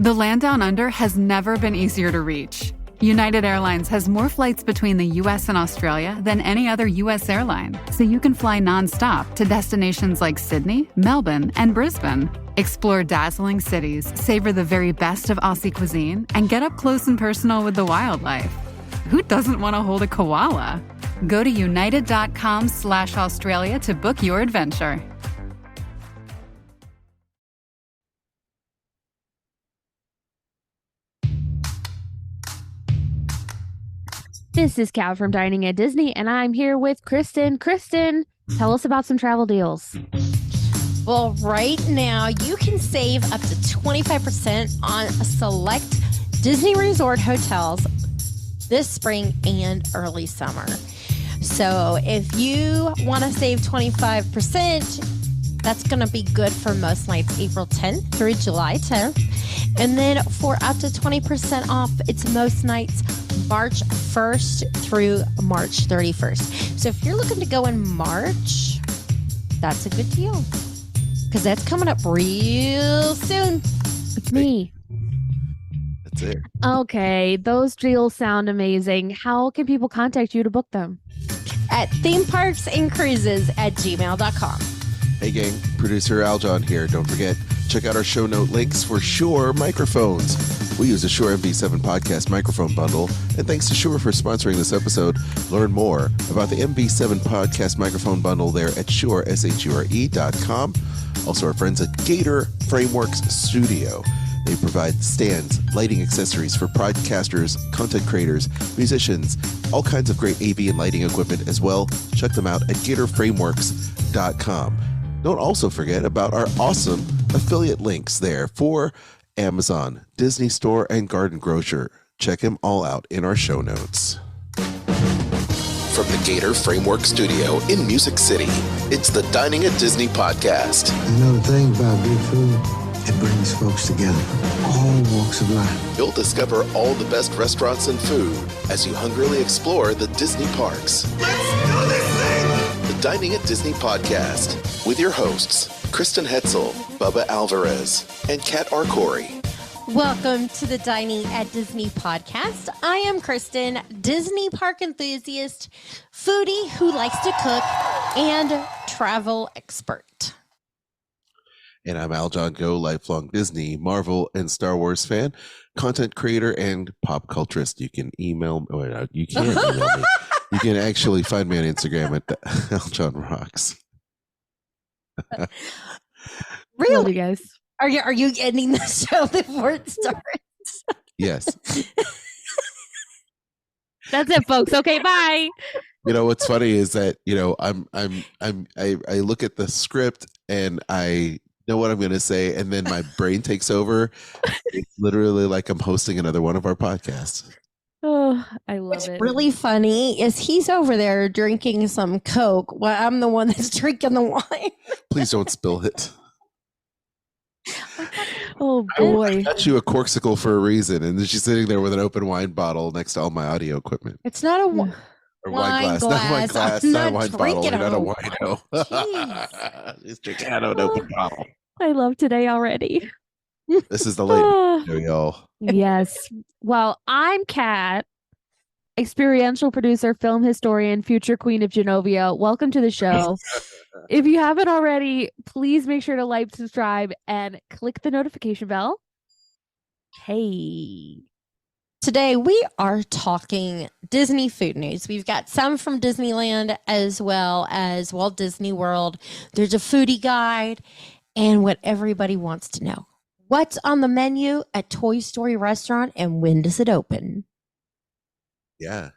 The land down under has never been easier to reach. United Airlines has more flights between the U.S. and Australia than any other U.S. airline, so you can fly nonstop to destinations like Sydney, Melbourne, and Brisbane. Explore dazzling cities, savor the very best of Aussie cuisine, and get up close and personal with the wildlife. Who doesn't want to hold a koala? Go to united.com/Australia to book your adventure. This is Cal from Dining at Disney, and I'm here with Kristen. Kristen, tell us about some travel deals. Well, right now you can save up to 25% on select Disney Resort hotels this spring and early summer. So if you want to save 25%, that's going to be good for most nights April 10th through July 10th. And then for up to 20% off, it's most nights March 1st through March 31st. So if you're looking to go in March, that's a good deal because that's coming up real soon. It's me. That's it. Okay, those deals sound amazing. How can people contact you to book them? At themeparksandcruises@gmail.com. Hey gang, producer Aljon here. Don't forget, check out our show note links for Shure microphones. We use a Shure MV7 podcast microphone bundle, and thanks to Shure for sponsoring this episode. Learn more about the MV7 podcast microphone bundle there at Shure, SHURE.com. Also, our friends at Gator Frameworks Studio. They provide stands, lighting accessories for podcasters, content creators, musicians, all kinds of great AV and lighting equipment as well. Check them out at GatorFrameworks.com. Don't also forget about our awesome affiliate links there for Amazon, Disney Store, and Garden Grocer. Check them all out in our show notes. From the Gator Framework Studio in Music City, it's the Dining at Disney podcast. You know the thing about good food? It brings folks together, all walks of life. You'll discover all the best restaurants and food as you hungrily explore the Disney parks. Let's do this thing! The Dining at Disney podcast with your hosts, Kristen Hetzel, Bubba Alvarez, and Kat Arcori. Welcome to the Dining at Disney podcast. I am Kristen, Disney park enthusiast, foodie who likes to cook, and travel expert. And I'm Aljon Go, lifelong Disney, Marvel, and Star Wars fan, content creator, and pop culturist. You can email me. You can't email me. You can actually find me on Instagram at Aljon Rocks. Really? Love you guys. Are you ending the show before it starts? Yes. That's it, folks. Okay, bye. You know what's funny is that I look at the script and I know what I'm going to say, and then my brain takes over. It's literally like I'm hosting another one of our podcasts. Oh, I love What's it. really funny is he's over there drinking some Coke while I'm the one that's drinking the wine. Please don't spill it. Oh boy. I got you a corksicle for a reason, and then she's sitting there with an open wine bottle next to all my audio equipment. It's not a Or wine glass. Not wine glass, I'm not a not wine bottle. You're drinking not a a- wino. She's drinking out of an open bottle. I love today already. This is the late show, y'all. Yes. Well, I'm Kat, experiential producer, film historian, future queen of Genovia. Welcome to the show. If you haven't already, please make sure to like, subscribe, and click the notification bell. Hey. Today we are talking Disney food news. We've got some from Disneyland as well as Walt Disney World. There's a foodie guide and what everybody wants to know. What's on the menu at Toy Story Restaurant and when does it open? Yeah.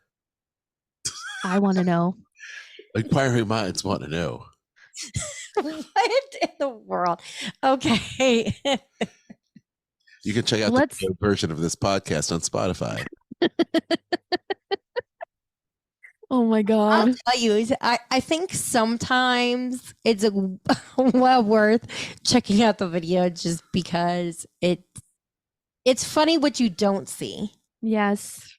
I want to know. Inquiring minds want to know. What in the world? Okay. You can check out the video version of this podcast on Spotify. Oh my God. I'll tell you, I think sometimes it's well worth checking out the video just because it's funny what you don't see. Yes.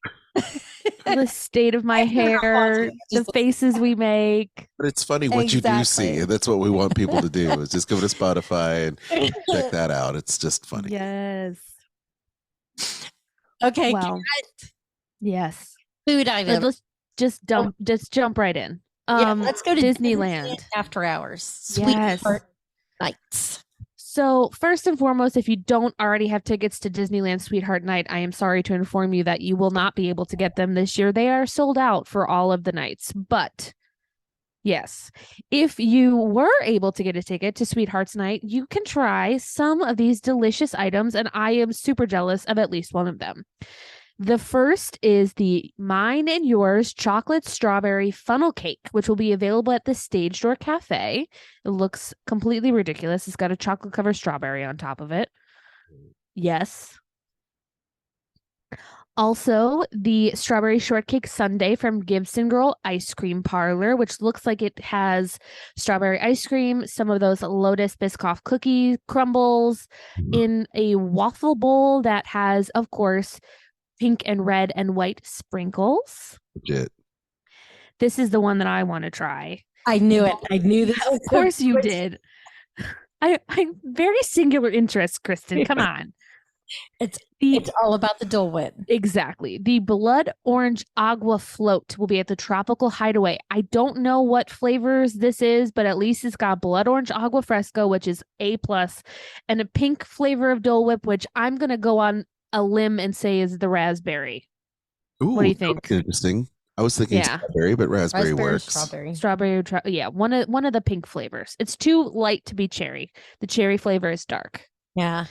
The state of my hair, the faces we make. But it's funny what you do see. And that's what we want people to do is just go to Spotify and check that out. It's just funny. Yes. Okay, Well, yes. food item. Let's just jump right in. Let's go to Disneyland. after hours. Yes. Sweetheart Nights. So, first and foremost, if you don't already have tickets to Disneyland Sweetheart Night, I am sorry to inform you that you will not be able to get them this year. They are sold out for all of the nights. But yes, if you were able to get a ticket to Sweetheart's Night, you can try some of these delicious items, and I am super jealous of at least one of them. The first is the Mine and Yours chocolate strawberry funnel cake, which will be available at the Stage Door Cafe. It looks completely ridiculous. It's got a chocolate covered strawberry on top of it. Yes. Also, the strawberry shortcake sundae from Gibson Girl Ice Cream Parlor, which looks like it has strawberry ice cream, some of those Lotus Biscoff cookie crumbles in a waffle bowl that has, of course, pink and red and white sprinkles. Legit. This is the one that I want to try. I knew it. I knew this. Of course you did. I'm very singular interest, Kristen. Come on. It's all about the Dole Whip. Exactly. The Blood Orange Agua Float will be at the Tropical Hideaway. I don't know what flavors this is, but at least it's got Blood Orange Agua Fresco, which is A+, and a pink flavor of Dole Whip, which I'm going to go on a limb and say is the raspberry. Ooh, what do you think? Interesting. I was thinking strawberry, but raspberry works. Strawberry, one of the pink flavors. It's too light to be cherry. The cherry flavor is dark. Yeah.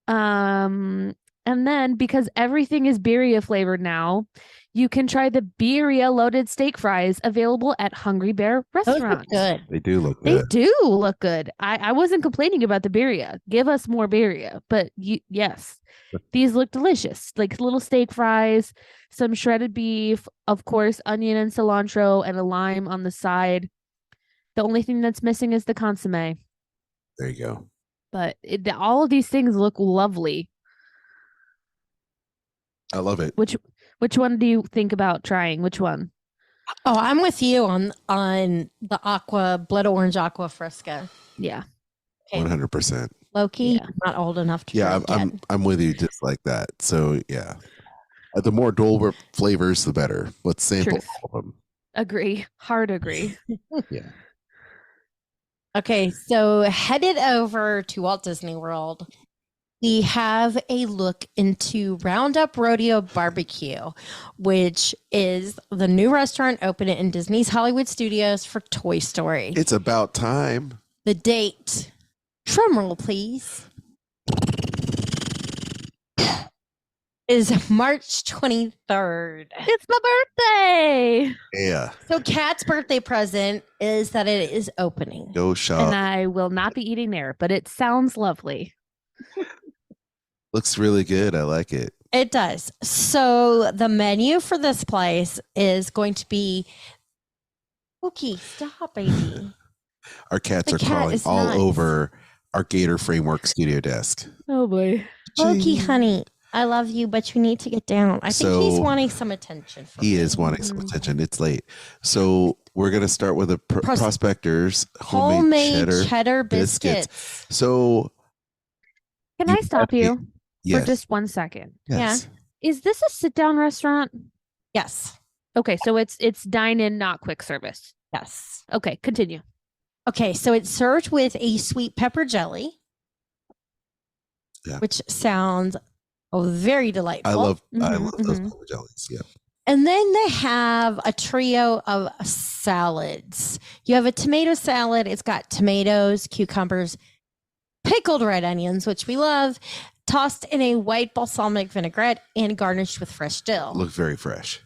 And then because everything is birria flavored now, you can try the birria loaded steak fries available at Hungry Bear restaurants. Good. They do look They good. do look good. I wasn't complaining about the birria. Give us more birria. But yes, these look delicious. Like little steak fries, some shredded beef, of course, onion and cilantro, and a lime on the side. The only thing that's missing is the consomme. There you go. But all of these things look lovely. I love it. Which one do you think about trying? Which one? Oh, I'm with you on the blood orange aqua fresca. Yeah. 100%. Loki, you're not old enough to Yeah, drink yet. I'm with you just like that. So yeah, the more Dole Whip flavors, the better. Let's sample all of them. Agree. Hard agree. Yeah. Okay, so headed over to Walt Disney World, we have a look into Roundup Rodeo BBQ, which is the new restaurant opening in Disney's Hollywood Studios for Toy Story. It's about time. The date, drumroll please, is March 23rd. It's my birthday. Yeah. So Kat's birthday present is that it is opening. Go shop. And I will not be eating there, but it sounds lovely. Looks really good. I like it. It does. So the menu for this place is going to be okay. Stop, baby. Our cats The are cat crawling is all nuts. over our Gator Framework studio desk. Oh boy. Loki, honey, I love you, but you need to get down. I think he's So, wanting some attention. From He me. is wanting some attention. It's late. So we're going to start with the Prospectors homemade cheddar biscuits. So Can I stop you yes. for just 1 second? Yes. Is this a sit down restaurant? Yes. Okay, so it's dine in, not quick service. Yes. Okay, continue. Okay, so it's served with a sweet pepper jelly, which sounds very delightful. I love Mhm, those mhm. pepper jellies. Yeah. And then they have a trio of salads. You have a tomato salad. It's got tomatoes, cucumbers, pickled red onions, which we love, tossed in a white balsamic vinaigrette and garnished with fresh dill. Look very fresh.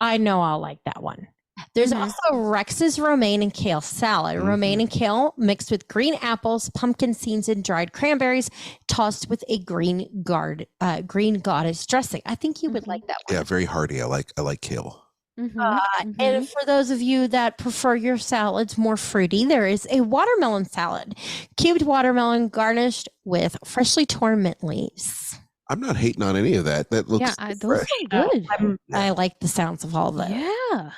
I know I'll like that one. There's also Rex's romaine and kale salad. Romaine and kale mixed with green apples, pumpkin seeds, and dried cranberries, tossed with a green goddess dressing. I think you would like that one. Yeah, very hearty. I like kale. And for those of you that prefer your salads more fruity, there is a watermelon salad. Cubed watermelon garnished with freshly torn mint leaves. I'm not hating on any of that. That looks those fresh. sound good. I like the sounds of all of those. Yeah.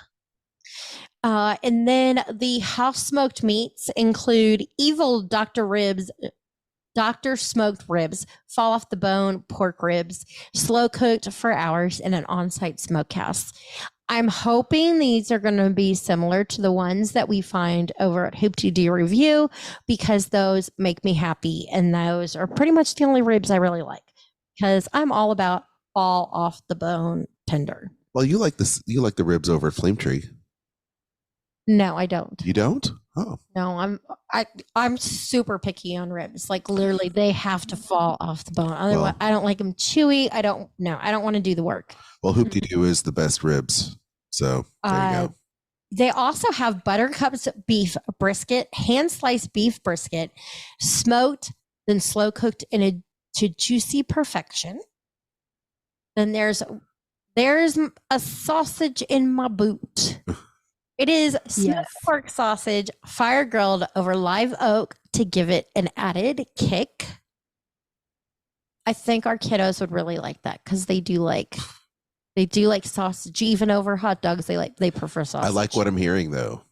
And then the house smoked meats include Evil Dr. Ribs Doctor smoked ribs, fall off the bone pork ribs, slow cooked for hours in an on-site smokehouse. I'm hoping these are going to be similar to the ones that we find over at Hoop2D Review, because those make me happy. And those are pretty much the only ribs I really like, because I'm all about fall off the bone tender. Well, you like this. You like the ribs over at Flame Tree. No, I don't. You don't? Oh, No, I'm super picky on ribs. Like literally, they have to fall off the bone. Otherwise, I don't like them chewy. I don't want to do the work. well, Hoop-Dee-Doo is the best ribs. So there you go. They also have Buttercup's beef brisket, hand sliced beef brisket, smoked, then slow cooked to juicy perfection. Then there's a sausage in my boot. It is smoked pork sausage, fire grilled over live oak to give it an added kick. I think our kiddos would really like that, because they do like sausage even over hot dogs. They prefer sausage. I like what I'm hearing though.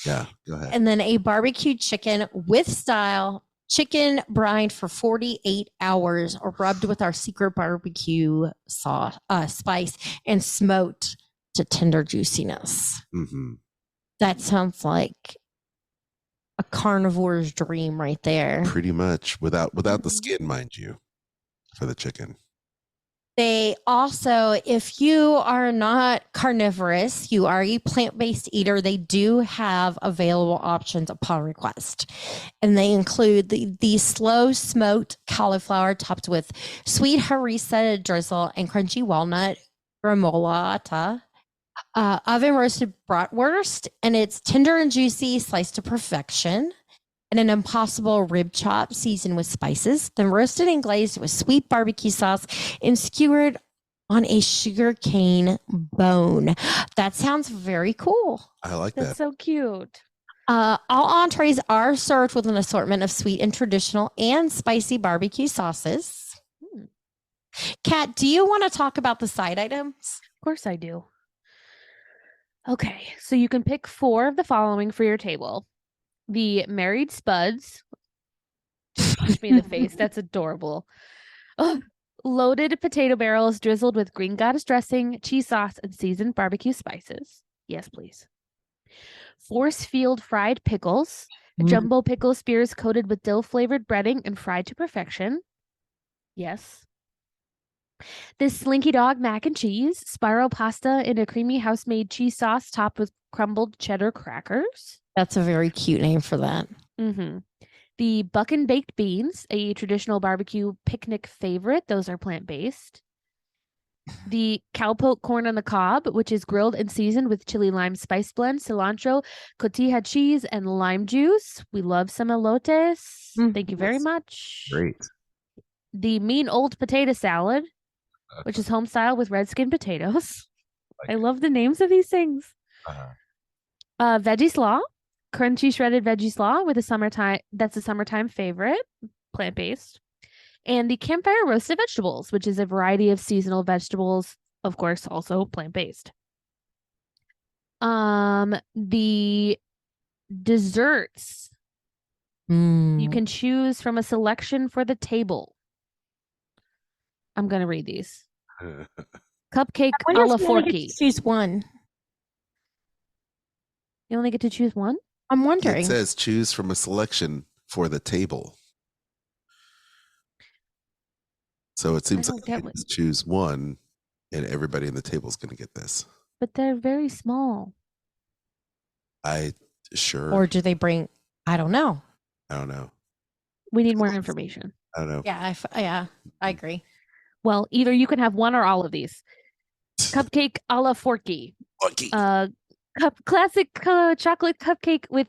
Yeah, go ahead. And then a barbecue chicken with style, chicken brined for 48 hours, or rubbed with our secret barbecue sauce, spice, and smoked to tender juiciness. Mm-hmm. That sounds like a carnivore's dream right there. Pretty much, without the skin, mind you, for the chicken. They also, if you are not carnivorous, you are a plant-based eater, they do have available options upon request. And they include the slow smoked cauliflower topped with sweet harissa drizzle and crunchy walnut gremolata, oven roasted bratwurst, and it's tender and juicy, sliced to perfection, and an impossible rib chop seasoned with spices, then roasted and glazed with sweet barbecue sauce and skewered on a sugarcane bone. That sounds very cool. I like That's that. so cute. All entrees are served with an assortment of sweet and traditional and spicy barbecue sauces. Kat, do you want to talk about the side items? Of course I do. Okay, so you can pick 4 of the following for your table. The married spuds. Punch me in the face. That's adorable. Oh, loaded potato barrels drizzled with green goddess dressing, cheese sauce, and seasoned barbecue spices. Yes, please. Force field fried pickles. Jumbo pickle spears coated with dill-flavored breading and fried to perfection. Yes. This Slinky Dog mac and cheese, spiral pasta in a creamy house-made cheese sauce topped with crumbled cheddar crackers. That's a very cute name for that. Mm-hmm. The Buckin baked beans, a traditional barbecue picnic favorite. Those are plant-based. The cowpoke corn on the cob, which is grilled and seasoned with chili lime spice blend, cilantro, cotija cheese, and lime juice. We love some elotes. Thank you very much. Great. The mean old potato salad, which is home style with red skin potatoes. I love the names of these things. Veggie slaw, crunchy shredded veggie slaw with a summertime favorite, plant-based. And the campfire roasted vegetables, which is a variety of seasonal vegetables, of course, also plant-based. The desserts, you can choose from a selection for the table. I'm going to read these. Cupcake a la Forky. Choose one. You only get to choose one? I'm wondering. It says choose from a selection for the table. So it seems like you can just choose one, and everybody in the table is going to get this. But they're very small. Or do they bring? I don't know. I don't know. We need more information. I don't know. Yeah, I agree. Well, either you can have one or all of these. Cupcake a la Forky. Classic chocolate cupcake with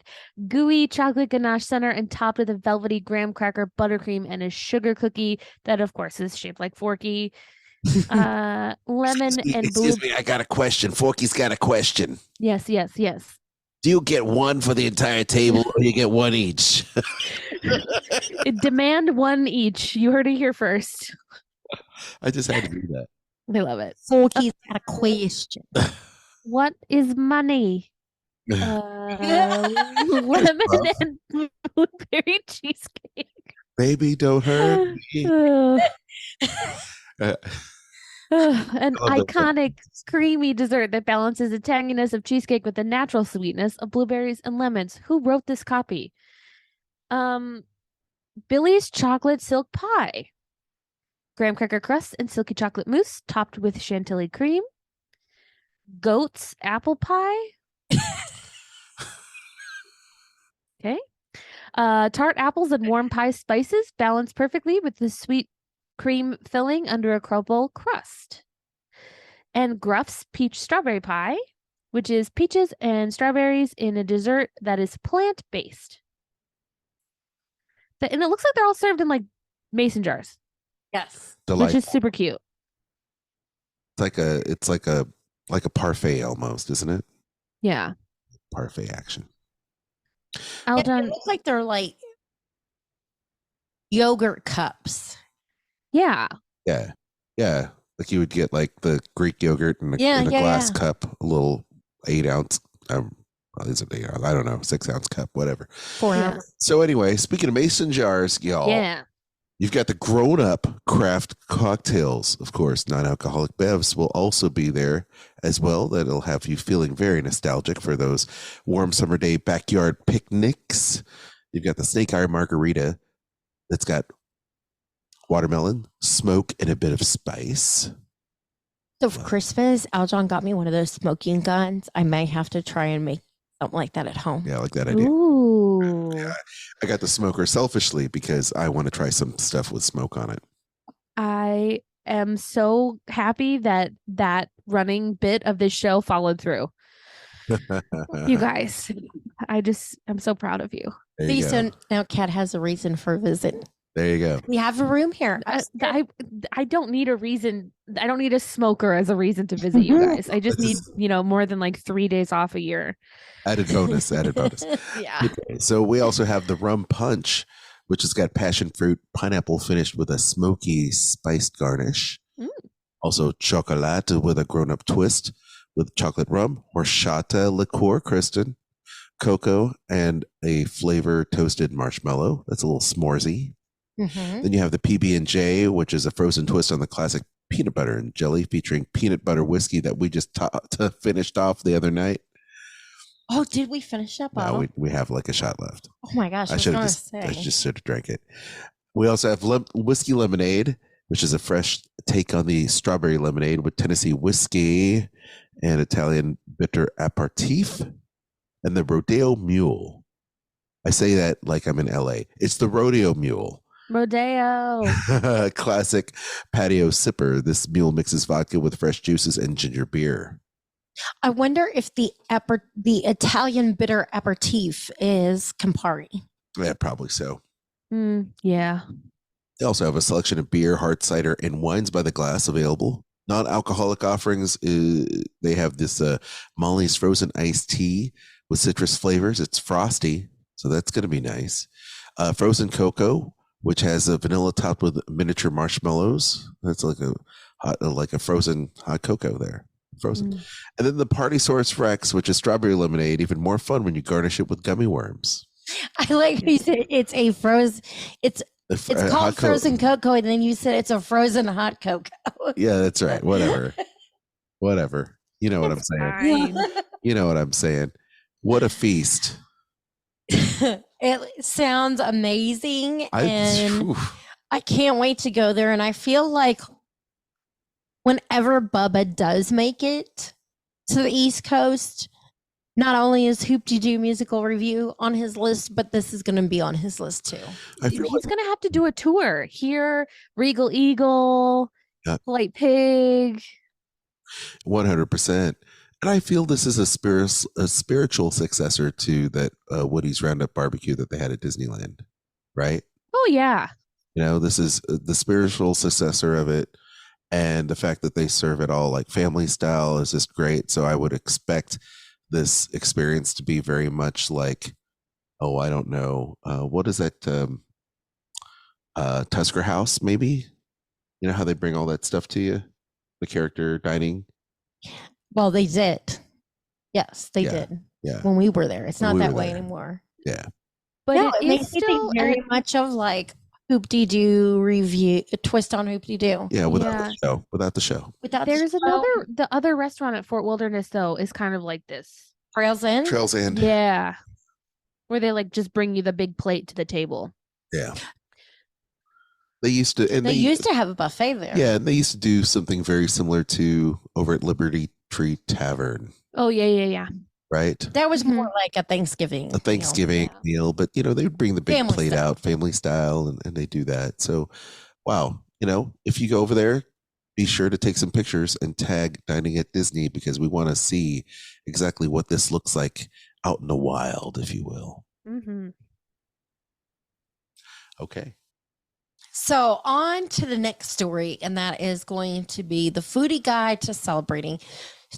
gooey chocolate ganache center and topped with a velvety graham cracker buttercream and a sugar cookie that, of course, is shaped like Forky. Lemon and blue. Excuse me, I got a question. Forky's got a question. Yes. Do you get one for the entire table, or you get one each? Demand one each. You heard it here first. I just had to do that. I love it. Forky's got a question. What is money? Lemon and blueberry cheesecake. Baby, don't hurt me. Ugh. Uh, An I love that. iconic creamy dessert that balances the tanginess of cheesecake with the natural sweetness of blueberries and lemons. Who wrote this copy? Billy's chocolate silk pie. Graham cracker crust and silky chocolate mousse topped with chantilly cream. Goat's apple pie. Okay. Tart apples and warm pie spices balanced perfectly with the sweet cream filling under a crumble crust. And Gruff's peach strawberry pie, which is peaches and strawberries in a dessert that is plant-based. And it looks like they're all served in like mason jars, Yes. which Delightful. is super cute. It's like a parfait almost, isn't it? Yeah. Parfait action. It Alton, looks like they're like yogurt cups. yeah. Yeah. Yeah. Like you would get like the Greek yogurt in a Yeah, glass yeah. cup, a little 8-ounce, is it 8 ounce? I don't know, 6-ounce cup, whatever. 4 Yeah. ounce. So anyway, speaking of mason jars, y'all, Yeah. you've got the grown-up craft cocktails, of course. Non-alcoholic bevs will also be there as well. That'll have you feeling very nostalgic for those warm summer day backyard picnics. You've got the snake eye margarita that's got watermelon, smoke, and a bit of spice. So for Christmas, Aljon got me one of those smoking guns. I may have to try and make something like that at home. Yeah, I like that idea. Ooh. I got the smoker selfishly because I want to try some stuff with smoke on it. I am so happy that that running bit of this show followed through. You guys, I'm so proud of you. There you See, go. so now Kat has a reason for a visit. There you go. We have a room here. I don't need a reason. I don't need a smoker as a reason to visit you guys. I just need, more than like 3 days off a year. Added bonus. Yeah. Okay, so we also have the rum punch, which has got passion fruit, pineapple finished with a smoky spiced garnish. Mm. Also chocolate with a grown-up twist with chocolate rum, horchata liqueur, Kristen, cocoa, and a flavor toasted marshmallow. That's a little s'moresy. Mhm. Then you have the PB&J, which is a frozen twist on the classic peanut butter and jelly, featuring peanut butter whiskey that we just finished off the other night. Oh, did we finish that No, bottle? we have like a shot left. Oh my gosh. I I was should have gonna just say. should have drank it. We also have whiskey lemonade, which is a fresh take on the strawberry lemonade with Tennessee whiskey and Italian bitter aperitif, and the Rodeo Mule. I say that like I'm in LA. It's the Rodeo Mule. Rodeo. Classic patio sipper. This mule mixes vodka with fresh juices and ginger beer. I wonder if the Italian bitter aperitif is Campari. Yeah, probably so. Yeah. They also have a selection of beer, hard cider, and wines by the glass available. Non-alcoholic offerings, they have this Molly's frozen iced tea with citrus flavors. It's frosty, so that's going to be nice. Frozen cocoa, which has a vanilla topped with miniature marshmallows. That's like a frozen hot cocoa there. Frozen. And then the Party Source Rex, which is strawberry lemonade, even more fun when you garnish it with gummy worms. I like you said it's a frozen. It's called frozen cocoa, and then you said it's a frozen hot cocoa. Yeah, that's right. Whatever. You know what I'm saying. You know what I'm saying. What a feast. It sounds amazing, and Whew. I can't wait to go there. And I feel like whenever Bubba does make it to the East Coast, not only is Hoop to Do musical review on his list, but this is going to be on his list too. I feel He's going to have to do a tour here. Regal Eagle, Yeah. Polite Pig. 100%. And I feel this is a spiritual successor to that Woody's Roundup barbecue that they had at Disneyland, right? Oh, yeah. This is the spiritual successor of it. And the fact that they serve it all like family style is just great. So I would expect this experience to be very much like, oh, I don't know. What is that? Tusker House, maybe? You know how they bring all that stuff to you? The character dining? Well, they did. Yes, they Yeah. did. Yeah. When we were there. It's When not we that were way there. anymore. Yeah. But No, it it makes is me still think very much of like Hoop-de-doo review, a twist on Hoop-de-doo. Yeah, without Yeah. the show. Without the show. Without There's the the other restaurant at Fort Wilderness though is kind of like this. Trails End. Trails End. Yeah. Where they like just bring you the big plate to the table. Yeah. They used to, and They used to have a buffet there. Yeah, and they used to do something very similar to over at Liberty Tree Tavern, Oh yeah. right? That was more like a Thanksgiving. A Thanksgiving meal, but they would bring the big Family plate style. out, family style, and they do that. So, wow, if you go over there, be sure to take some pictures and tag Dining at Disney because we want to see exactly what this looks like out in the wild, if you will. Mm-hmm. Okay. So on to the next story, and that is going to be the foodie guide to celebrating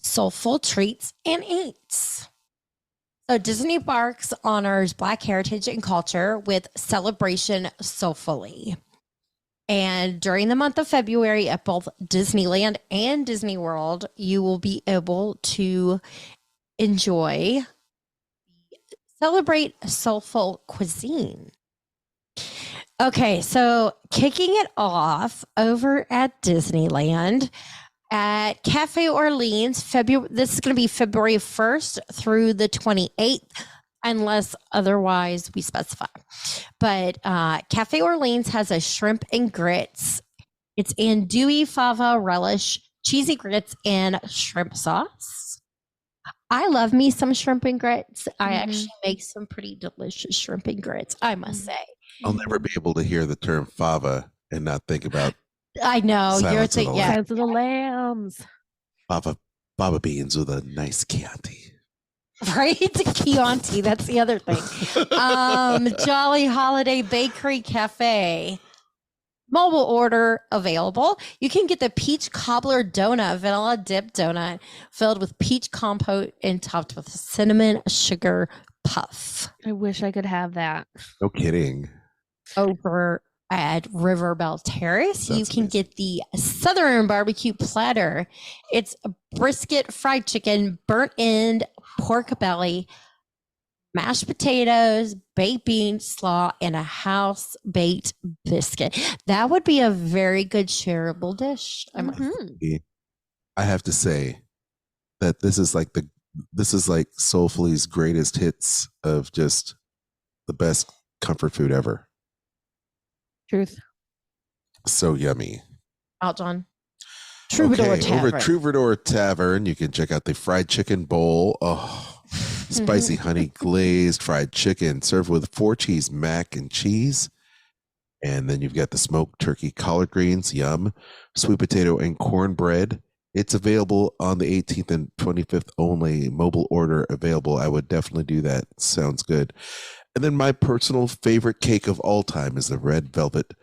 soulful treats and eats. So Disney Parks honors Black heritage and culture with Celebration Soulfully. And during the month of February at both Disneyland and Disney World, you will be able to enjoy Celebrate Soulful Cuisine. Okay, so kicking it off over at Disneyland at Cafe Orleans, this is going to be February 1st through the 28th, unless otherwise we specify. But Cafe Orleans has a shrimp and grits. It's andouille fava relish, cheesy grits, and shrimp sauce. I love me some shrimp and grits. I actually make some pretty delicious shrimp and grits, I must say. I'll never be able to hear the term fava and not think about I know. You're Silence of the thinking, yeah. Silence of the Lambs. fava beans with a nice Chianti. Right? Chianti. That's the other thing. Jolly Holiday Bakery Cafe. Mobile order available. You can get the peach cobbler donut, vanilla dip donut filled with peach compote and topped with cinnamon sugar puff. I wish I could have that. No kidding. Over at Riverbell Terrace, you That's can amazing. get the Southern Barbecue Platter. It's brisket, fried chicken, burnt end, pork belly, mashed potatoes, baked beans, slaw, and a house-baked biscuit. That would be a very good shareable dish. I have to say that this is like Soulfully's greatest hits of just the best comfort food ever. Truth. So yummy. Out, John. Troubadour Okay, Tavern. over at Troubadour Tavern, you can check out the fried chicken bowl. Oh, spicy honey glazed fried chicken served with 4-cheese mac and cheese. And then you've got the smoked turkey collard greens, yum, sweet potato and cornbread. It's available on the 18th and 25th only. Mobile order available. I would definitely do that. Sounds good. And then my personal favorite cake of all time is the red velvet.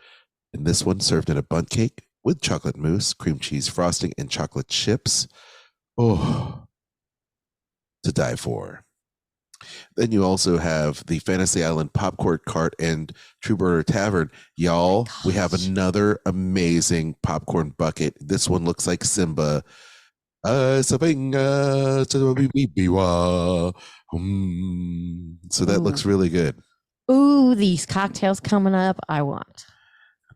And this one served in a bundt cake with chocolate mousse, cream cheese frosting, and chocolate chips. Oh, to die for. Then you also have the Fantasy Island Popcorn Cart and Troubadour Tavern. Y'all, we have another amazing popcorn bucket. This one looks like Simba. So that looks really good. Ooh, these cocktails coming up. I want.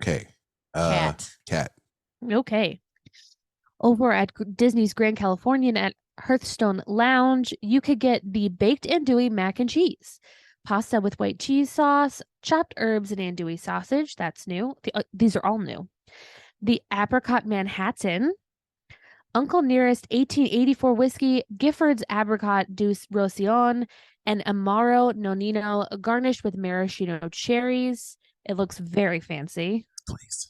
Okay. Cat. Okay. Over at Disney's Grand Californian at Hearthstone Lounge, you could get the baked andouille mac and cheese, pasta with white cheese sauce, chopped herbs and andouille sausage. That's new. These are all new. The apricot Manhattan, Uncle Nearest 1884 whiskey, Gifford's apricot douce Roussillon, and Amaro Nonino garnished with maraschino cherries. It looks very fancy. Please.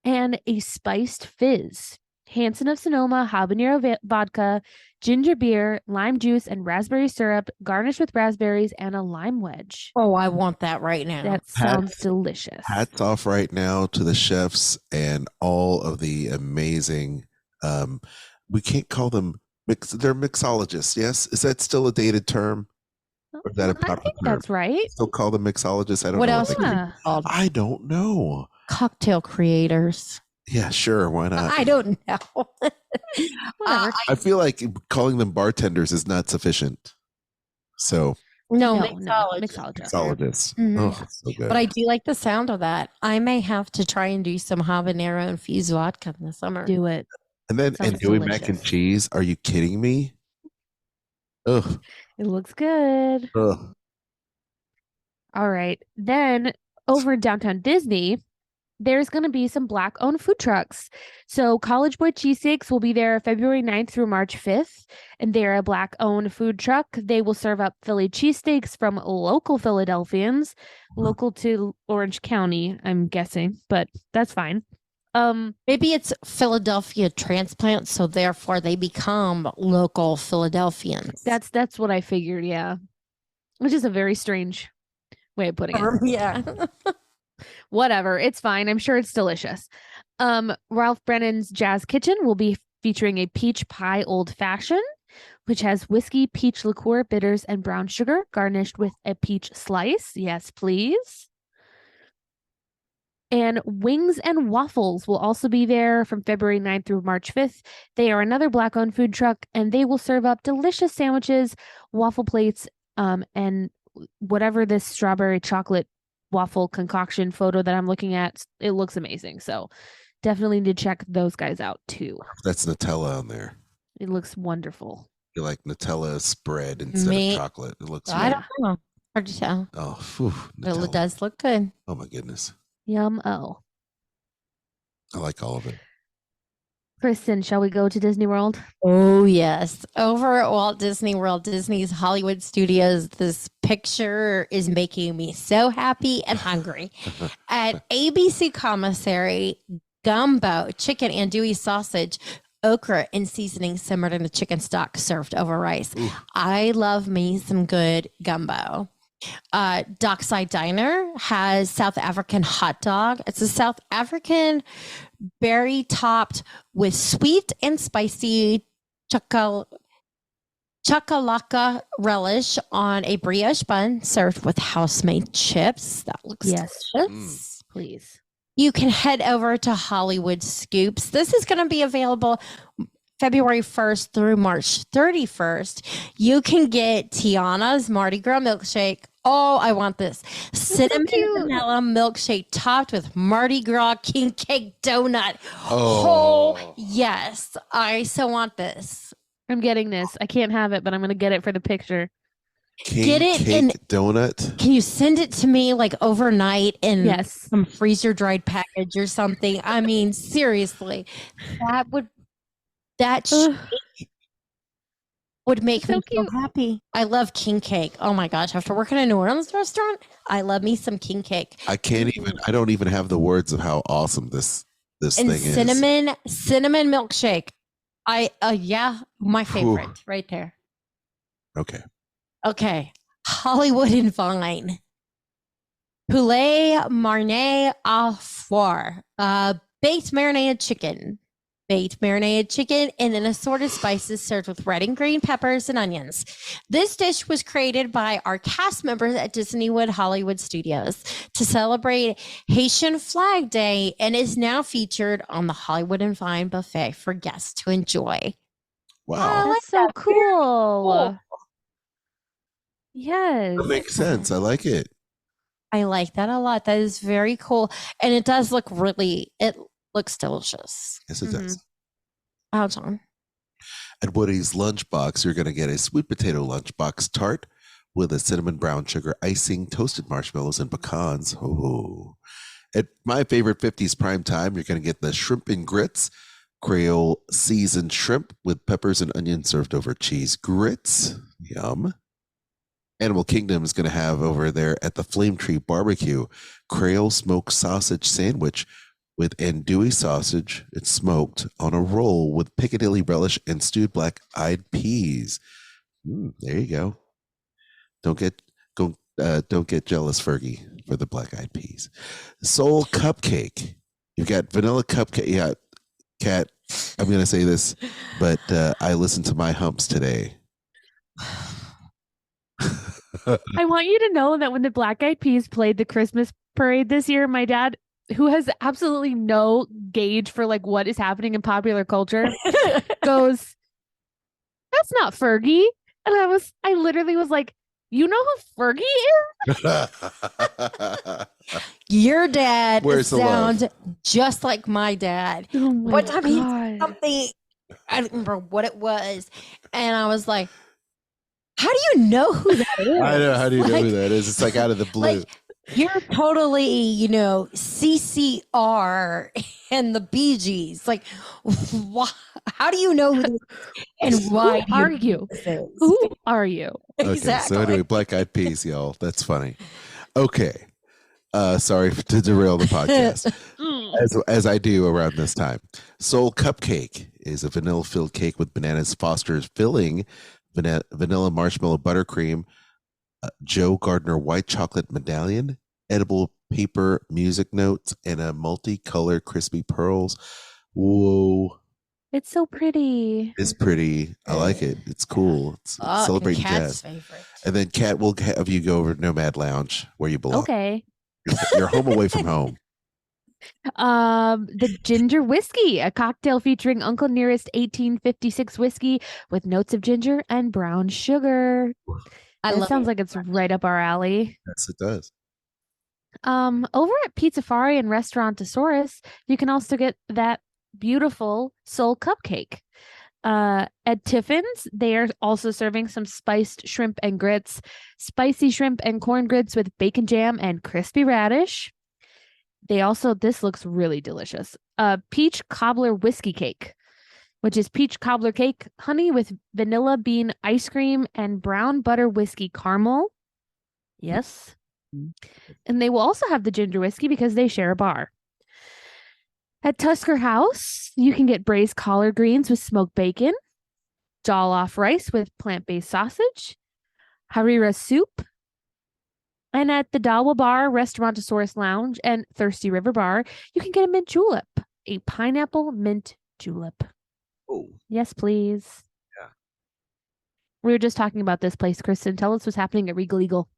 And a spiced fizz. Hanson of Sonoma, habanero vodka, ginger beer, lime juice, and raspberry syrup, garnished with raspberries and a lime wedge. Oh, I want that right now. That sounds delicious. Hats off right now to the chefs and all of the amazing, we can't call them, they're mixologists, yes? Is that still a dated term? Or is that a I proper think term? that's right. Still call them mixologists? I don't What know. else What would they it Yeah. be called? I don't know. Cocktail creators. Yeah, sure. Why not? I don't know. Whatever. I feel like calling them bartenders is not sufficient. So No, No, mixologist. mixologist. Mixologist. Mhm. Oh, so good. But I do like the sound of that. I may have to try and do some habanero infused vodka in the summer. Do it. And then Sounds andouille mac and delicious. cheese. Are you kidding me? Ugh. It looks good. Ugh. All right. Then over in downtown Disney, there's going to be some Black-owned food trucks. So College Boy Cheesesteaks will be there February 9th through March 5th, and they're a Black-owned food truck. They will serve up Philly cheesesteaks from local Philadelphians, local to Orange County, I'm guessing, but that's fine. Maybe it's Philadelphia transplant, so therefore they become local Philadelphians. That's what I figured, yeah. Which is a very strange way of putting it. Yeah. Whatever, it's fine. I'm sure it's delicious. Ralph Brennan's Jazz Kitchen will be featuring a peach pie old fashioned, which has whiskey, peach liqueur, bitters, and brown sugar, garnished with a peach slice. Yes, please. And Wings and Waffles will also be there from February 9th through March 5th. They are another Black-owned food truck, and they will serve up delicious sandwiches, waffle plates, and whatever this strawberry chocolate waffle concoction photo that I'm looking at. It looks amazing. So definitely need to check those guys out too. That's Nutella on there. It looks wonderful. You like Nutella spread instead of chocolate. It looks I good. don't know. Hard to tell. Oh, phew, But Nutella. it does look good. Oh my goodness. Yum. Oh, I like all of it. Kristen, shall we go to Disney World? Oh, yes. Over at Walt Disney World, Disney's Hollywood Studios, this picture is making me so happy and hungry. At ABC Commissary, gumbo, chicken andouille sausage, okra and seasoning simmered in the chicken stock served over rice. Ooh. I love me some good gumbo. Dockside Diner has South African hot dog. It's a South African berry topped with sweet and spicy chakalaka relish on a brioche bun served with house-made chips. That looks Yes. delicious. Please. You can head over to Hollywood Scoops. This is going to be available February 1st through March 31st. You can get Tiana's Mardi Gras milkshake. Oh, I want this. Cinnamon vanilla milkshake topped with Mardi Gras king cake donut. Oh, yes. I so want this. I'm getting this. I can't have it, but I'm going to get it for the picture. Get it cake in- donut. Can you send it to me like overnight in Yes. some freezer dried package or something? I mean, seriously, that Ugh. would make So me cute. so happy. I love king cake. Oh my gosh. After working in a New Orleans restaurant, I love me some king cake. I don't even have the words of how awesome this And thing is. cinnamon milkshake. Yeah, my favorite right there. Okay. Okay. Hollywood and Vine. Poulet marine à foire. Baked marinated chicken. Baked marinated chicken and then assorted spices served with red and green peppers and onions. This dish was created by our cast members at Disneywood Hollywood Studios to celebrate Haitian Flag Day and is now featured on the Hollywood and Vine buffet for guests to enjoy. Wow. That's so cool. Yes. That makes sense. I like it. I like that a lot. That is very cool. And it does look it looks delicious. Yes, it does. Oh, John. At Woody's Lunchbox, you're going to get a sweet potato lunchbox tart with a cinnamon brown sugar icing, toasted marshmallows, and pecans. Oh. At my favorite 50s prime time, you're going to get the shrimp and grits, Creole seasoned shrimp with peppers and onions served over cheese grits. Yum. Animal Kingdom is going to have over there at the Flame Tree Barbecue, Creole smoked sausage sandwich with andouille sausage. It's smoked on a roll with Piccadilly relish and stewed black-eyed peas. There you go. Don't get jealous, Fergie, for the black-eyed peas. Soul cupcake. You've got vanilla cupcake. Yeah, Kat, I'm going to say this, but I listened to My Humps today. I want you to know that when the Black Eyed Peas played the Christmas parade this year, my dad, who has absolutely no gauge for like what is happening in popular culture, goes, "That's not Fergie." And I literally was like, You know who Fergie is? Your dad Where's the love? sounds just like my dad. Oh my One time he God. said something, I don't remember what it was, and I was like, "How do you know who that is?" I know. How do you know Like- who that is? It's like out of the blue. Like, you're totally, CCR and the Bee Gees. Like, how do you know who this and why Who are you? this is? Who are you? Okay, Exactly. so anyway, Black Eyed Peas, y'all. That's funny. Okay. Sorry to derail the podcast. As I do around this time. Soul Cupcake is a vanilla-filled cake with bananas, Foster's filling, vanilla marshmallow buttercream, Joe Gardner white chocolate medallion, edible paper music notes, and a multicolored crispy pearls. Whoa. It's so pretty. It's pretty. I like it. It's cool. It's And celebrating Kat's jazz. favorite. And then Kat will have you go over to Nomad Lounge where you belong. Okay. You're home away from home. The ginger whiskey, a cocktail featuring Uncle Nearest 1856 whiskey with notes of ginger and brown sugar. I That love sounds it. like it's right up our alley. Yes, it does. Over at Pizzafari and Restaurantosaurus, you can also get that beautiful soul cupcake. At Tiffin's, they are also serving some spiced shrimp and grits, spicy shrimp and corn grits with bacon jam and crispy radish. This looks really delicious. Peach cobbler whiskey cake, which is peach cobbler cake, honey with vanilla bean ice cream and brown butter whiskey caramel. Yes. And they will also have the ginger whiskey because they share a bar. At Tusker House, you can get braised collard greens with smoked bacon, jollof rice with plant-based sausage, harira soup, and at the Dawa Bar, Restaurantosaurus Lounge, and Thirsty River Bar, you can get a mint julep, a pineapple mint julep. Oh, Yes, please. Yeah. We were just talking about this place, Kristen. Tell us what's happening at Regal Eagle.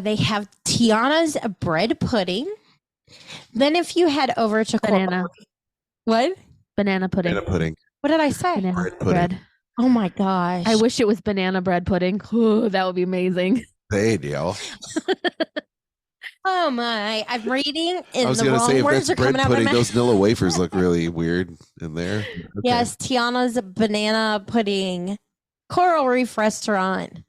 They have Tiana's bread pudding. Then if you head over to Banana. What? Banana pudding. banana pudding. What did I say? Banana Bread pudding. bread. Oh my gosh. I wish it was banana bread pudding. Oh, that would be amazing. Hey, y'all. Oh my. I'm reading I and was the going to wrong say, if words that's are bread coming out of my pudding, mouth. those Nilla wafers look really weird in there. Okay. Yes, Tiana's banana pudding, Coral Reef Restaurant,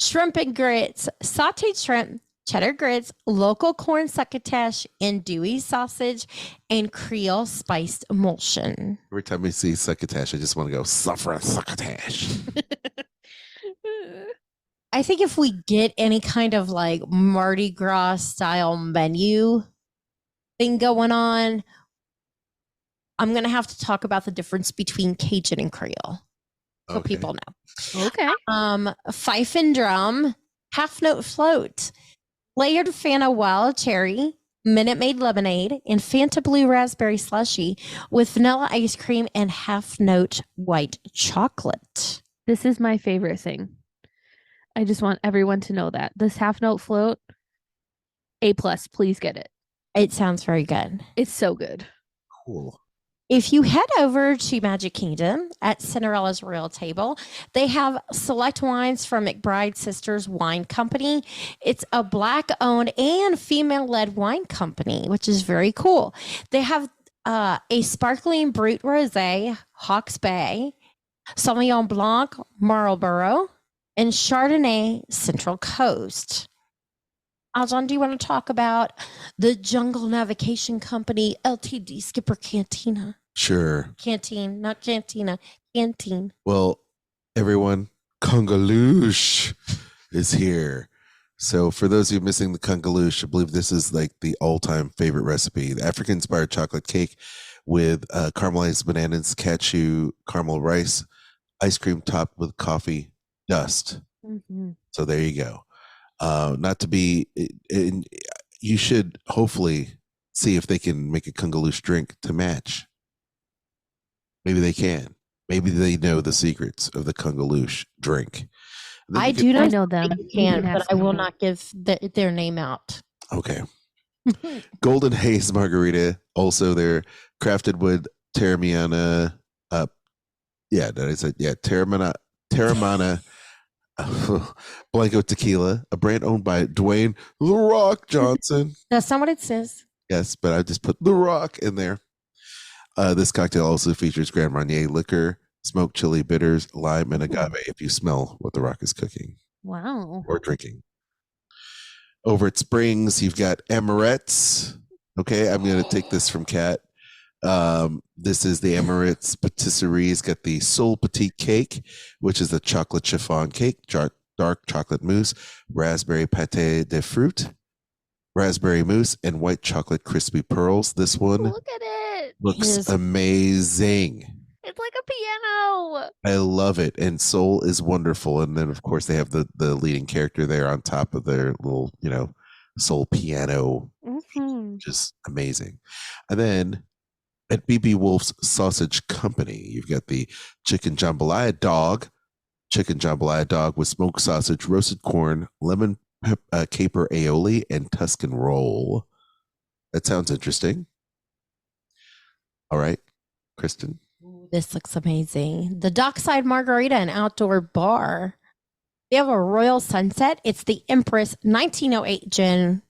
shrimp and grits, sauteed shrimp, cheddar grits, local corn succotash, andouille sausage, and Creole spiced emulsion. Every time we see succotash, I just want to go, suffer succotash. I think if we get any kind of like Mardi Gras style menu thing going on, I'm going to have to talk about the difference between Cajun and Creole so Okay. people know. Okay. Fife and drum, half note float, layered Fanta wild cherry, Minute Maid lemonade, and Fanta blue raspberry slushy with vanilla ice cream and half note white chocolate. This is my favorite thing. I just want everyone to know that. This half note float, A+, please get it. It sounds very good. It's so good. Cool. If you head over to Magic Kingdom at Cinderella's Royal Table, they have select wines from McBride Sisters Wine Company. It's a Black-owned and female-led wine company, which is very cool. They have a sparkling Brut Rosé, Hawke's Bay, Sauvignon Blanc, Marlborough, and Chardonnay, Central Coast. Aljon, do you want to talk about the Jungle Navigation Company Ltd Skipper Cantina? Sure. Canteen, not cantina, canteen. Well, everyone, Congaloosh is here. So for those of you missing the Congaloosh, I believe this is like the all-time favorite recipe. The African-inspired chocolate cake with caramelized bananas, cashew, caramel rice, ice cream topped with coffee dust. Mhm. So there you go. Not to be, you should hopefully see if they can make a Kungaloosh drink to match. Maybe they can. Maybe they know the secrets of the Kungaloosh drink. And then I you do I not know them. think you can, You but ask I will me. not give their name out. Okay. Golden Haze Margarita, also they're crafted with Terramana. Terramana Blanco Tequila, a brand owned by Dwayne The Rock Johnson. That's not what it says. Yes, but I just put The Rock in there. This cocktail also features Grand Marnier liquor, smoked chili bitters, lime, and agave. If you smell what The Rock is cooking Wow. or drinking. Over at Springs, you've got Amarettes. Okay, I'm going to take this from Kat. This is the Amarettes Patisserie. It's got the Soul Petite Cake, which is the chocolate chiffon cake, dark chocolate mousse, raspberry pâté de fruit, raspberry mousse, and white chocolate crispy pearls. This one Look at it. looks amazing. It's like a piano. I love it. And Soul is wonderful. And then, of course, they have the leading character there on top of their little, Soul piano, which is amazing. And then at BB Wolf's Sausage Company, you've got the chicken jambalaya dog with smoked sausage, roasted corn, lemon caper aioli, and Tuscan roll. That sounds interesting. All right, Kristen. This looks amazing. The Dockside Margarita and Outdoor Bar. They have a Royal Sunset. It's the Empress 1908 gin,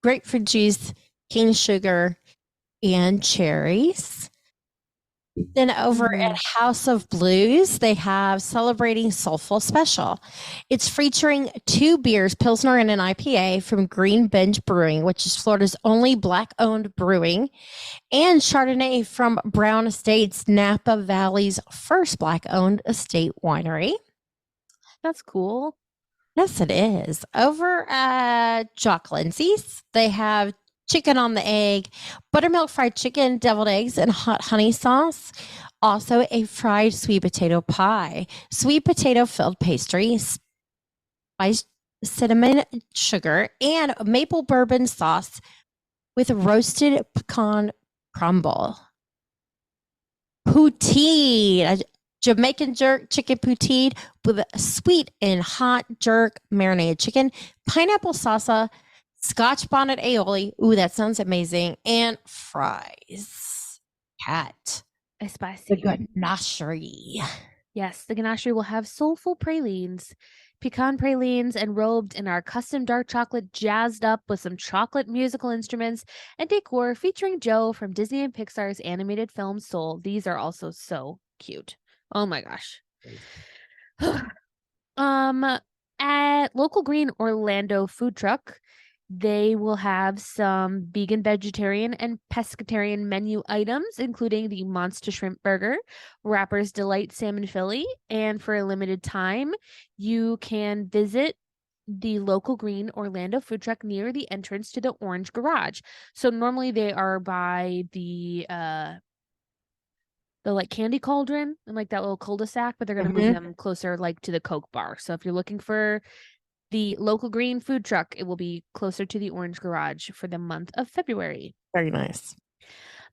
grapefruit juice, cane sugar, and cherries. Then over at House of Blues, they have Celebrating Soulful Special. It's featuring 2 beers, Pilsner and an IPA from Green Bench Brewing, which is Florida's only Black-owned brewing, and Chardonnay from Brown Estates, Napa Valley's first Black-owned estate winery. That's cool. Yes, it is. Over at Jock Lindsay's, they have chicken on the egg, buttermilk fried chicken, deviled eggs, and hot honey sauce. Also a fried sweet potato pie, sweet potato filled pastry, spiced cinnamon sugar, and maple bourbon sauce with roasted pecan crumble. Poutine, a Jamaican jerk chicken poutine with a sweet and hot jerk marinated chicken, pineapple salsa, Scotch bonnet aioli. Ooh, that sounds amazing. And fries. Cat. A spicy. The ganachery. Yes, the ganachery will have soulful pralines, pecan pralines enrobed in our custom dark chocolate, jazzed up with some chocolate musical instruments and decor featuring Joe from Disney and Pixar's animated film Soul. These are also so cute. Oh my gosh. At Local Green Orlando Food Truck, they will have some vegan, vegetarian, and pescatarian menu items, including the Monster Shrimp Burger, Rapper's Delight Salmon Philly, and for a limited time, you can visit the Local Green Orlando food truck near the entrance to the Orange Garage. So normally they are by the like candy cauldron and like that little cul-de-sac, but they're going to move them closer like to the Coke bar. So if you're looking for the Local Green food truck, it will be closer to the Orange Garage for the month of February. Very nice.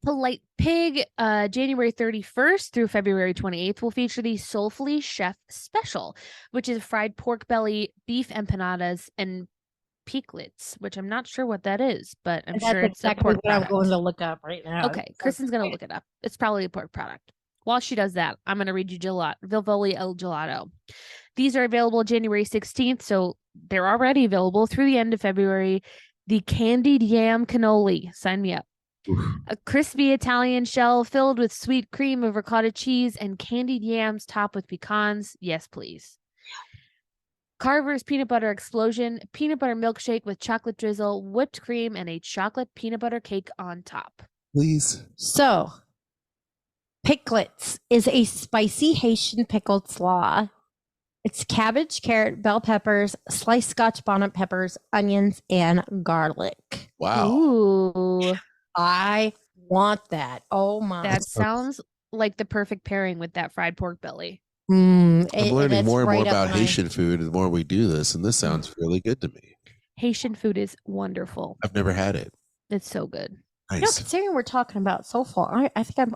Polite Pig, January 31st through February 28th, will feature the Soulfully Chef Special, which is fried pork belly, beef empanadas, and peaklets, which I'm not sure what that is, but I'm sure it's exactly a pork what product. I'm going to look up right now. Okay, Kristen's going to look it up. It's probably a pork product. While she does that, I'm going to read you Vivoli El Gelato. These are available January 16th, so they're already available through the end of February. The candied yam cannoli. Sign me up. A crispy Italian shell filled with sweet cream of ricotta cheese and candied yams topped with pecans. Yes, please. Carver's Peanut Butter Explosion. Peanut butter milkshake with chocolate drizzle, whipped cream, and a chocolate peanut butter cake on top. Please. So, Picklets is a spicy Haitian pickled slaw. It's cabbage, carrot, bell peppers, sliced Scotch bonnet peppers, onions, and garlic. Wow. Ooh. I want that. Oh my. That sounds like the perfect pairing with that fried pork belly. I'm learning more and more about Haitian food the more we do this, and this sounds really good to me. Haitian food is wonderful. I've never had it. It's so good. Nice. You know, considering we're talking about soulful, I think I'm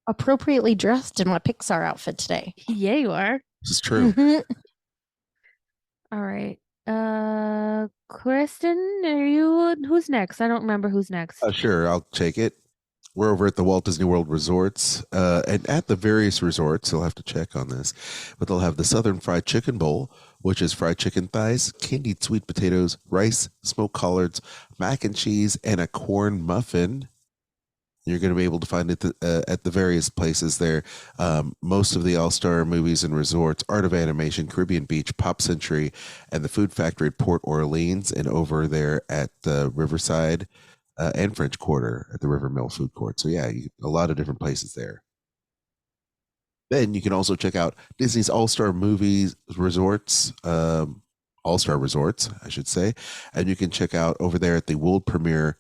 appropriately dressed in my Pixar outfit today. Yeah, you are. This is true. All right. Kristen, are you? Who's next? I don't remember who's next. Sure, I'll take it. We're over at the Walt Disney World resorts, and at the various resorts, you'll have to check on this, but they'll have the Southern Fried Chicken Bowl, which is fried chicken thighs, candied sweet potatoes, rice, smoked collards, mac and cheese, and a corn muffin. You're going to be able to find it at the various places there. Most of the All-Star Movies and Resorts, Art of Animation, Caribbean Beach, Pop Century, and the Food Factory at Port Orleans, and over there at Riverside and French Quarter at the River Mill Food Court. So yeah, a lot of different places there. Then you can also check out Disney's All-Star Movies Resorts, All-Star Resorts, I should say. And you can check out over there at the world premiere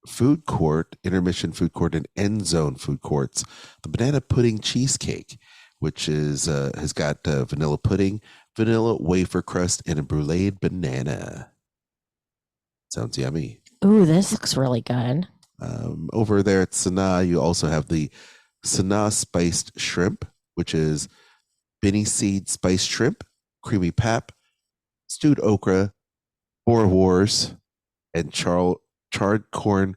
food court, intermission food court, and end zone food courts, the banana pudding cheesecake, which is has got vanilla pudding, vanilla wafer crust, and a bruleed banana. Sounds yummy. Ooh, this looks really good. Over there at Sanaa, you also have the Sanaa spiced shrimp, which is Benny seed spiced shrimp, creamy pap, stewed okra, boer wars, and charred corn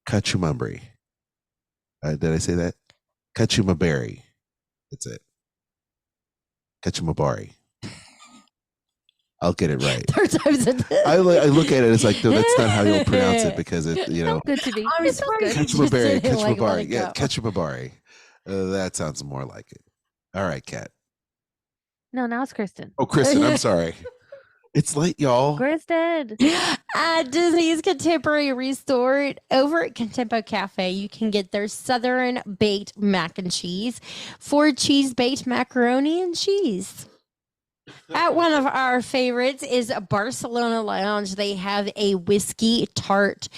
kachumambri. Did I say that? Kachumabari. That's it. Kachumabari. I'll get it right. Third time's I look at it, it's like, no, that's not how you'll pronounce it because it, Good to be. I'm surprised you just Kachumabari. didn't, like, let Kachumabari. it Yeah, go. Kachumabari. That sounds more like it. All right, Kat. No, now it's Kristen. Oh, Kristen, I'm sorry. It's late, y'all. Kristen. At Disney's Contemporary Resort over at Contempo Cafe, you can get their Southern baked mac and cheese for cheese baked macaroni and cheese. At one of our favorites is Barcelona Lounge. They have a whiskey tart,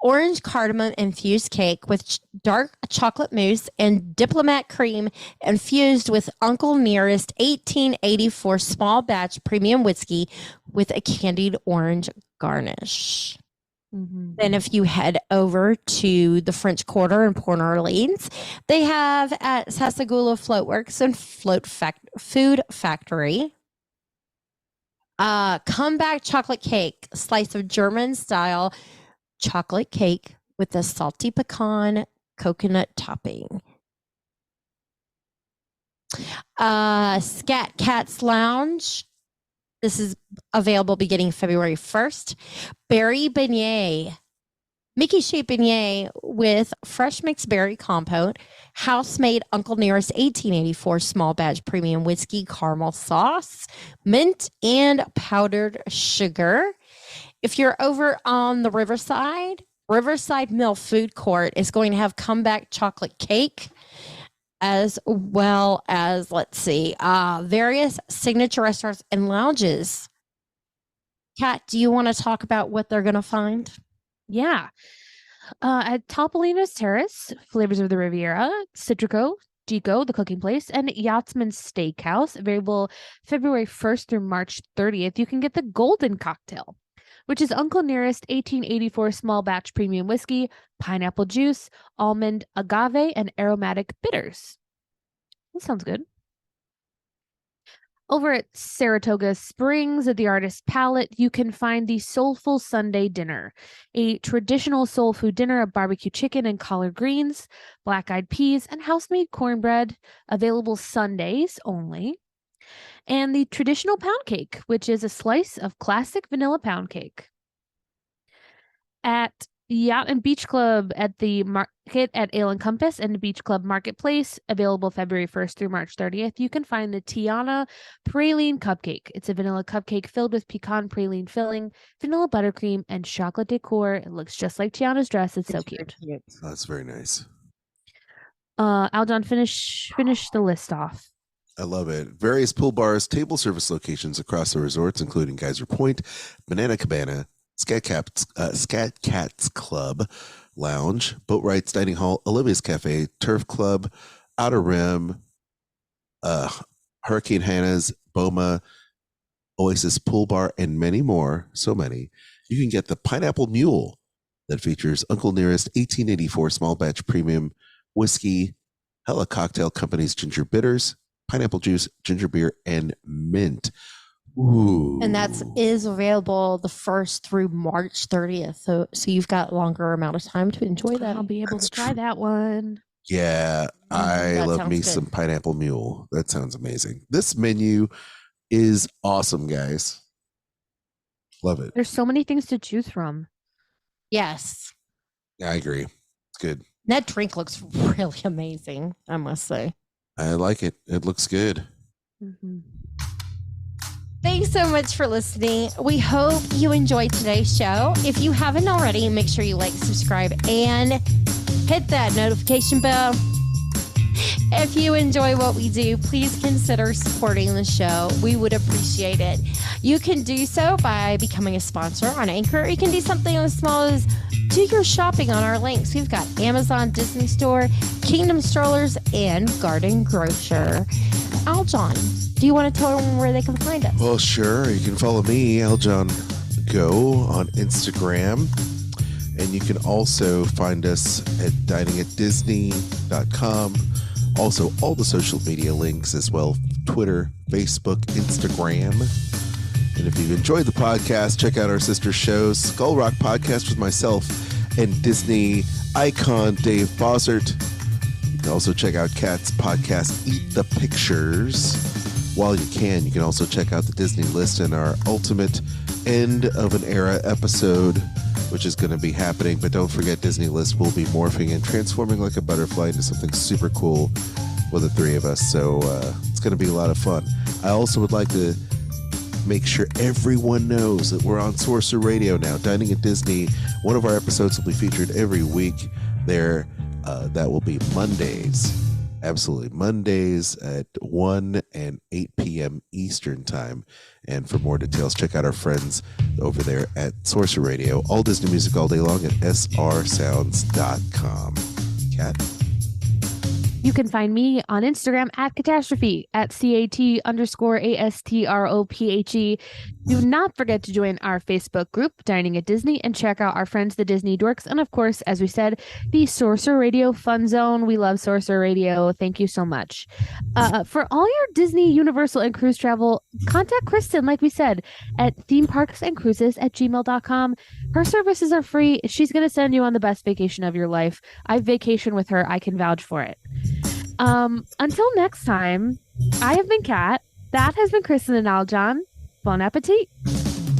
orange cardamom infused cake with dark chocolate mousse and diplomat cream infused with Uncle Nearest 1884 small batch premium whiskey with a candied orange garnish. Mhm. Then if you head over to the French Quarter in Port Orleans, they have at Sasagula Floatworks and Food Factory. Comeback chocolate cake, slice of German style chocolate cake with a salty pecan coconut topping. Scat Cats Lounge. This is available beginning February 1st. Berry beignet. Mickey shaped beignet with fresh mixed berry compote, house-made Uncle Nearest 1884 small batch premium whiskey caramel sauce, mint, and powdered sugar. If you're over on the Riverside Mill Food Court is going to have comeback chocolate cake, as well as, various signature restaurants and lounges. Kat, do you want to talk about what they're going to find? Yeah. At Topolino's Terrace, Flavors of the Riviera, Citrico, Gico, the cooking place, and Yachtsman's Steakhouse, available February 1st through March 30th, you can get the Golden Cocktail, which is Uncle Nearest 1884 small batch premium whiskey, pineapple juice, almond, agave, and aromatic bitters. That sounds good. Over at Saratoga Springs at the Artist Palette, you can find the Soulful Sunday Dinner, a traditional soul food dinner of barbecue chicken and collard greens, black-eyed peas, and house-made cornbread, available Sundays only, and the traditional pound cake, which is a slice of classic vanilla pound cake. At Yacht and Beach Club at the market at Ale and Compass and the Beach Club Marketplace, available February 1st through March 30th, you can find the Tiana Praline Cupcake. It's a vanilla cupcake filled with pecan praline filling, vanilla buttercream, and chocolate decor. It looks just like Tiana's dress. It's so cute. That's very nice. Aljon, finish the list off. I love it. Various pool bars, table service locations across the resorts, including Geyser Point, Banana Cabana, Scat Cats Club Lounge, Boat Rights Dining Hall, Olivia's Cafe, Turf Club, Outer Rim, Hurricane Hannah's, Boma, Oasis Pool Bar, and many more. So many. You can get the Pineapple Mule that features Uncle Nearest 1884 small batch premium whiskey, Hella Cocktail Company's ginger bitters, pineapple juice, ginger beer, and mint. Ooh. And that is available the 1st through March 30th. So you've got longer amount of time to enjoy that. I'll be able to try that one. Yeah, I that love sounds me good. some Pineapple Mule. That sounds amazing. This menu is awesome, guys. Love it. There's so many things to choose from. Yes. I agree. It's good. That drink looks really amazing, I must say. I like it. It looks good. Mm-hmm. Thanks so much for listening. We hope you enjoyed today's show. If you haven't already, make sure you like, subscribe, and hit that notification bell. If you enjoy what we do, please consider supporting the show. We would appreciate it. You can do so by becoming a sponsor on Anchor. You can do something as small as do your shopping on our links. We've got Amazon, Disney Store, Kingdom Strollers, and Garden Grocer. Aljon, do you want to tell them where they can find us? Well, sure. You can follow me, Aljon Go, on Instagram. And you can also find us at diningatdisney.com. Also, all the social media links as well. Twitter, Facebook, Instagram. And if you've enjoyed the podcast, check out our sister shows, Skull Rock Podcast with myself and Disney icon Dave Bossert. You can also check out Kat's podcast, Eat the Pictures. While you can, you can also check out the Disney list and our ultimate end of an era episode, which is going to be happening. But don't forget, Disney list will be morphing and transforming like a butterfly into something super cool with the three of us. So it's going to be a lot of fun. I also would like to make sure everyone knows that we're on Sorcerer Radio now, Dining at Disney. One of our episodes will be featured every week there. That will be Mondays. Absolutely. Mondays at 1 and 8 p.m. Eastern Time. And for more details, check out our friends over there at Sorcerer Radio. All Disney music all day long at srsounds.com. Kat? You can find me on Instagram at Catastrophe, at CAT_ASTROPHE. Do not forget to join our Facebook group, Dining at Disney, and check out our friends, the Disney Dorks. And of course, as we said, the Sorcerer Radio Fun Zone. We love Sorcerer Radio. Thank you so much. For all your Disney, Universal, and cruise travel, contact Kristen, like we said, at themeparksandcruises@gmail.com. Her services are free. She's going to send you on the best vacation of your life. I've vacationed with her. I can vouch for it. Until next time, I have been Kat. That has been Kristen and Aljon. Bon appetit.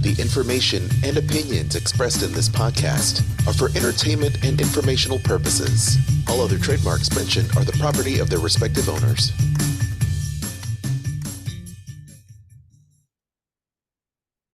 The information and opinions expressed in this podcast are for entertainment and informational purposes. All other trademarks mentioned are the property of their respective owners.